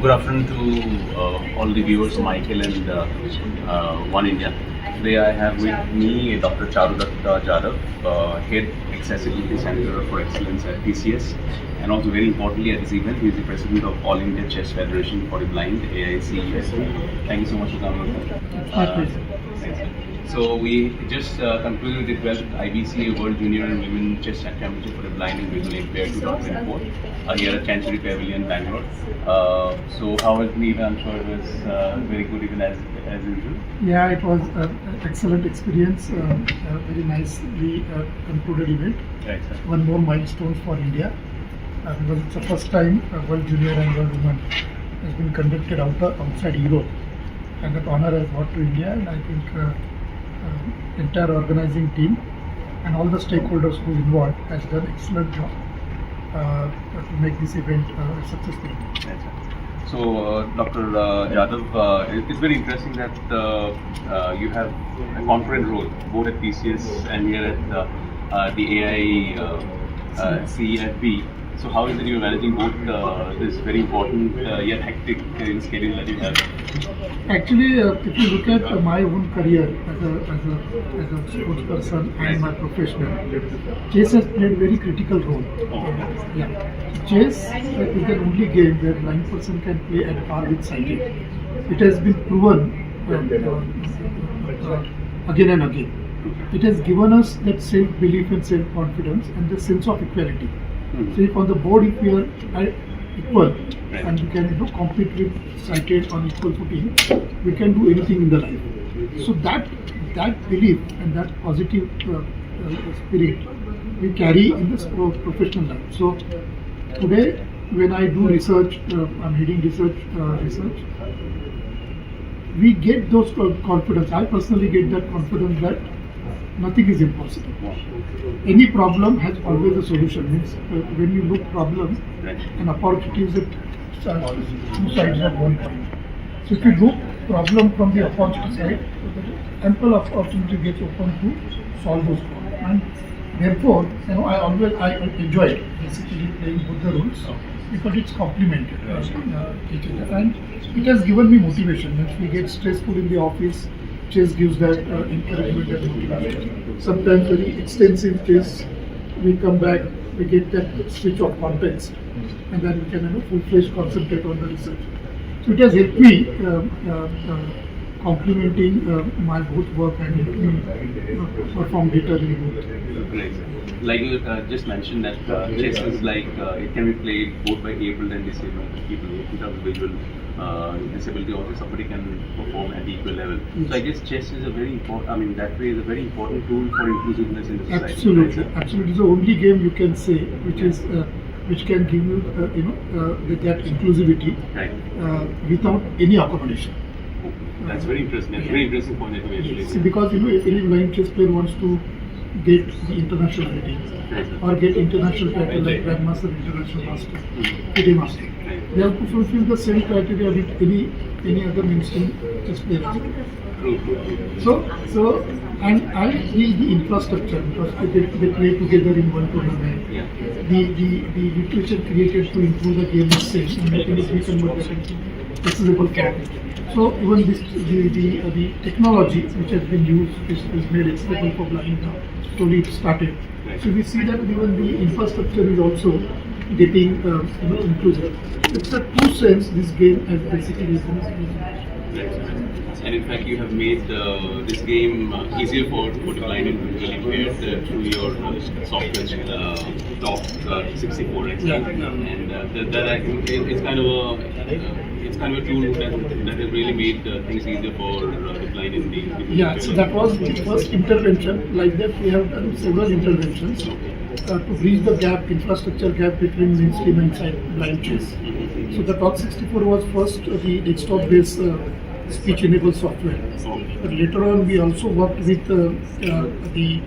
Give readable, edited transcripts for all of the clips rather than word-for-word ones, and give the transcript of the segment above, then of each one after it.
Good afternoon to all the viewers, Michael and One India. Today I have with me Dr. Charudatta Jadhav, Head Accessibility Center for Excellence at TCS, and also very importantly at this event, he is the President of All India Chess Federation for the Blind, AICFB. Thank you so much for coming. So we just concluded the 12th IBCA World Junior and Women Chess Championship for the Blind and Visually Impaired 2024 here at Chancery Pavilion, Bangalore. So how was the event? I'm sure it was very good even as usual. Yeah, it was an excellent experience, very nicely concluded event. Right, sir. One more milestone for India because it's the first time World Junior and World Women has been conducted outside Europe, and that honor has got to India, and I think entire organizing team and all the stakeholders who involved has done excellent job to make this event successful. Right, sir. So, Dr. Jadhav, it's very interesting that you have a confident role both at TCS and here at the AICFB. So, how is it you're managing both this very important yet hectic schedule that you have? Actually, if you look at my own career as a sports person and my professional, chess has played a very critical role. Chess is the only game where blind person can play at par with sighted. It has been proven again and again. It has given us that self-belief and self-confidence and the sense of equality. So if on the board, if we are equal and we can compete with sighted on equal footing, we can do anything in the life. So that belief and that positive spirit we carry in the professional life. So today when I do research, I'm heading research, we get those confidence. I personally get that confidence that nothing is impossible. Any problem has always a solution. Means when you look problem and opportunities at two sides of one coin. So if you look problem from the opportunity side, ample opportunity gets open to solve those problems. And therefore, I enjoy basically playing both the roles because it's complemented each other, and it has given me motivation. If we get stressful in the office, chess gives that encouragement and motivation. Sometimes very extensive chess, we come back, we get that switch of context, and then we can full-fledged concentrate on the research. So it has helped me complementing my both work and perform better in both. Great. Like you just mentioned that chess is like it can be played both by able and disabled people in terms of visual disability. Also, somebody can perform at equal level. Yes. So I guess chess is a very important. I mean, that way is a very important tool for inclusiveness in the society. Absolutely, right, absolutely. It's the only game you can say which can give you that inclusivity without any accommodation. That's very interesting. That's a very interesting point that you actually. See, because if any blind chess player wants to get the international rating or get international title like Grandmaster, International Master, FIDE Master, they have to fulfill the same criteria with any other mainstream chess player. So and the infrastructure, because they play together in one tournament. The literature created to improve the game is same, and we convert that into accessible form. So even the technology which has been used is made accessible for blind now. Slowly it started. So we see that even the infrastructure is also getting inclusive. It's a true sense this game has basically and in fact, you have made this game easier for the blind and visually impaired through your software, Top 64, and that I think it's kind of a tool that has really made things easier for the blind and the so that was the first intervention. Like that, we have done several interventions to bridge the gap, infrastructure gap between mainstream and blind chess. So the Top 64 was first the desktop-based speech-enabled software. But later on, we also worked with the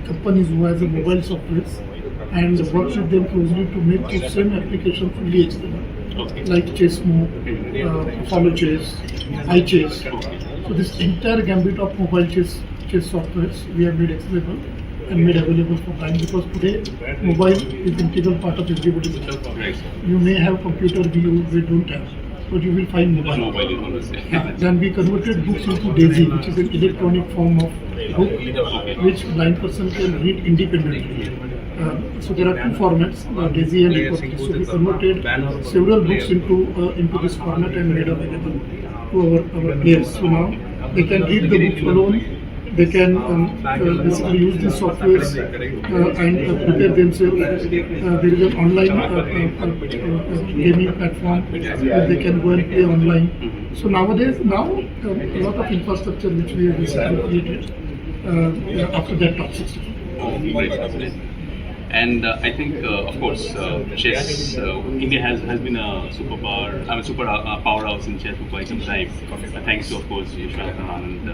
companies who has a mobile software and worked with them closely to make the same application fully accessible, like ChessMove, Follow Chess, iChess. So this entire gambit of mobile chess softwares we have made accessible and made available for blind, because today mobile is integral part of everybody's life. You may have computer, we don't have. but you will find mobile. Mobile is always Then we converted books into Daisy, which is an electronic form of book, which blind person can read independently. So there are two formats, Daisy and Equity. So we converted several books into this format and made available to our players. So now they can read the book alone. They can basically use these softwares and prepare themselves. There is an online gaming platform where they can go and play online. So nowadays, a lot of infrastructure which we have basically created after that top 64. And I think, of course, chess. India has been a super powerhouse in chess for quite some time. Thanks to, of course, Vishwanathan Anand,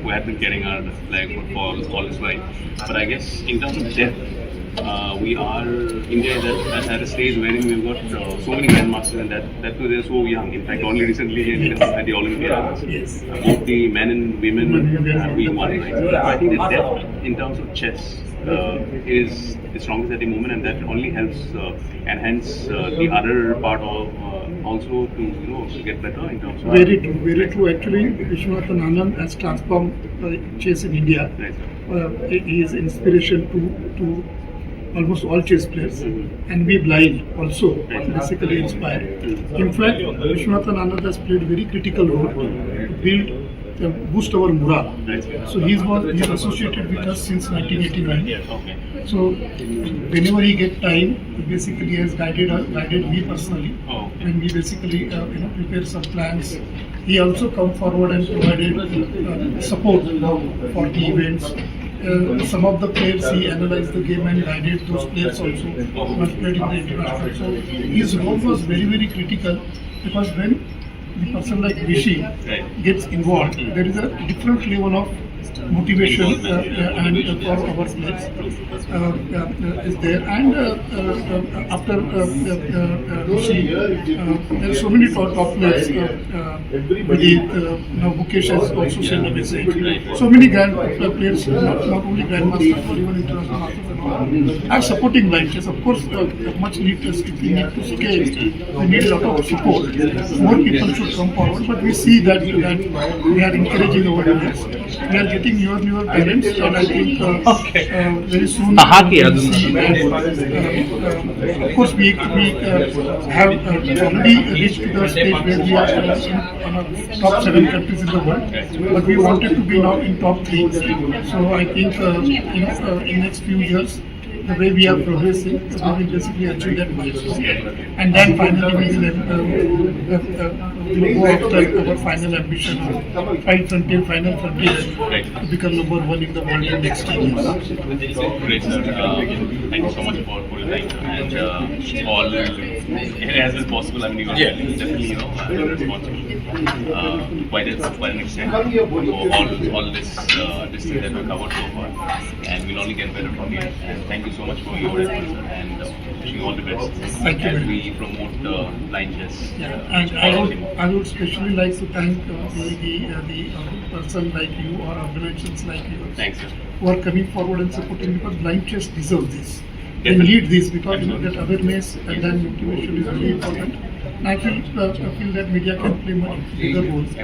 who had been getting our flag for all his life. But I guess in terms of depth, India is at a stage wherein we've got so many grandmasters, and that too they're so young. In fact, only recently at the Olympiads, both the men and women we won. Right? So I think the depth in terms of chess is the strongest at the moment, and that only helps enhance the other part of also to get better in terms of. Very true. Actually, Vishwanathan Anand has transformed chess in India. Right. He is inspiration to almost all chess players, and we blind also basically inspired. In fact, Vishwanathan Anand has played very critical role to build. Boost our morale. So he's associated with us since 1989. So whenever he get time, he basically has guided me personally. When we basically prepare some plans. He also come forward and provided support for the events. Some of the players he analyzed the game and guided those players also who have played in the international. So his role was very critical, because when the person like Rishi gets involved, there is a different level of motivation and for our players is there. And after Rishi, there are so many top players. Mukesh has also sent a message. So many grand players, not only grandmasters but even international masters, are supporting blind chess. Of course, much need to scale. We need a lot of support. More people should come forward, but we see that we are encouraging over the years. We are getting newer parents, and I think very soon we will see that, of course, we have already reached to the stage where we are on top 7 countries in the world, but we wanted to be now in top 3. So I think in next few years, the way we are progressing, we will basically achieve that milestone. And then finally we will go after our final ambition of final frontier to become number 1 in the world in next 10 years. Great, sir. Thank you so much for your time, and all it has been possible. I mean, you are definitely responsible quite an extent for all this thing that we covered so far, and we'll only get better from here. And thank you so much for your efforts, and wishing you all the best. Thank you. As we promote blind chess. And I would especially like to thank the person like you or organizations like you. Thanks, sir. Who are coming forward and supporting, because blind chess deserves this. They Definitely. need this, because that awareness and then motivation is very important. And I feel that media can play much bigger role into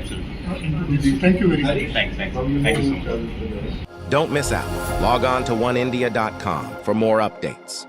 this. So thank you very much. Thanks. Thank you so much. Don't miss out. Log on to oneindia.com for more updates.